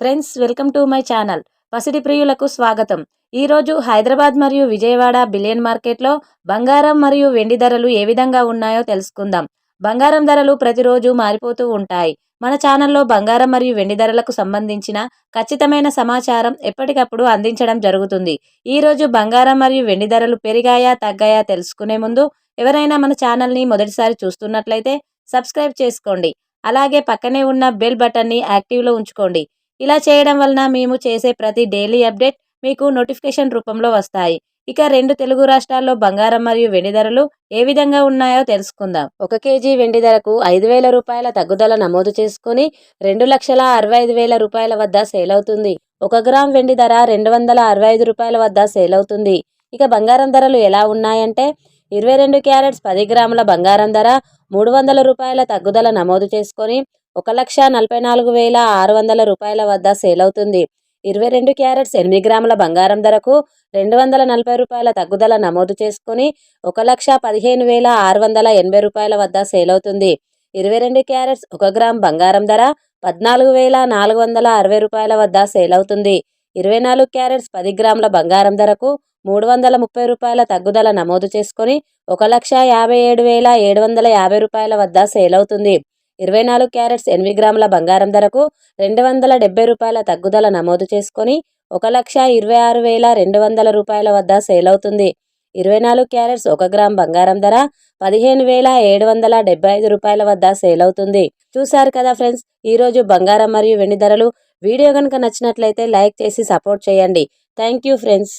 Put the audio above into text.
Friends, welcome to my channel. పసిడి ప్రియులకు స్వాగతం. ఈరోజు హైదరాబాద్ మరియు విజయవాడ బిలియన్ మార్కెట్లో బంగారం మరియు వెండి ధరలు ఏ విధంగా ఉన్నాయో తెలుసుకుందాం. బంగారం ధరలు ప్రతిరోజు మారిపోతూ ఉంటాయి. మన ఛానల్లో బంగారం మరియు వెండి ధరలకు సంబంధించిన ఖచ్చితమైన సమాచారం ఎప్పటికప్పుడు అందించడం జరుగుతుంది. ఈరోజు బంగారం మరియు వెండి ధరలు పెరిగాయా తగ్గాయా తెలుసుకునే ముందు ఎవరైనా మన ఛానల్ని మొదటిసారి చూస్తున్నట్లయితే సబ్స్క్రైబ్ చేసుకోండి. అలాగే పక్కనే ఉన్న బెల్ బటన్ని యాక్టివ్లో ఉంచుకోండి. ఇలా చేయడం వలన మేము చేసే ప్రతి డైలీ అప్డేట్ మీకు నోటిఫికేషన్ రూపంలో వస్తాయి. ఇక రెండు తెలుగు రాష్ట్రాల్లో బంగారం మరియు వెండి ధరలు ఏ విధంగా ఉన్నాయో తెలుసుకుందాం. 1 కేజీ వెండి ధరకు 5,000 రూపాయల తగ్గుదల నమోదు చేసుకుని 2,65,000 రూపాయల వద్ద సేల్ అవుతుంది. 1 గ్రామ్ వెండి ధర 265 రూపాయల వద్ద సేల్ అవుతుంది. ఇక బంగారం ధరలు ఎలా ఉన్నాయంటే 22 క్యారెట్స్ 10 గ్రాముల బంగారం ధర 300 రూపాయల తగ్గుదల నమోదు చేసుకొని 1,44,600 రూపాయల వద్ద సేల్ అవుతుంది. 22 క్యారెట్స్ 8 గ్రాముల బంగారం ధరకు 240 రూపాయల తగ్గుదల నమోదు చేసుకొని 1,15,680 రూపాయల వద్ద సేల్ అవుతుంది. 22 క్యారెట్స్ 1 గ్రామ్ బంగారం ధర 14,460 రూపాయల వద్ద సేల్ అవుతుంది. 24 క్యారెట్స్ 10 గ్రాముల బంగారం ధరకు 330 రూపాయల తగ్గుదల నమోదు చేసుకొని 1,57,750 రూపాయల వద్ద సేల్ అవుతుంది. 24 క్యారెట్స్ 8 గ్రాముల బంగారం ధరకు 270 రూపాయల తగ్గుదల నమోదు చేసుకొని 1,26,200 రూపాయల వద్ద సేల్ అవుతుంది. 24 క్యారెట్స్ 1 గ్రామ్ బంగారం ధర 15,775 రూపాయల వద్ద సేల్ అవుతుంది. చూశారు కదా ఫ్రెండ్స్, ఈరోజు బంగారం మరియు వెండి ధరలు. వీడియో కనుక నచ్చినట్లయితే లైక్ చేసి సపోర్ట్ చేయండి. Thank you friends.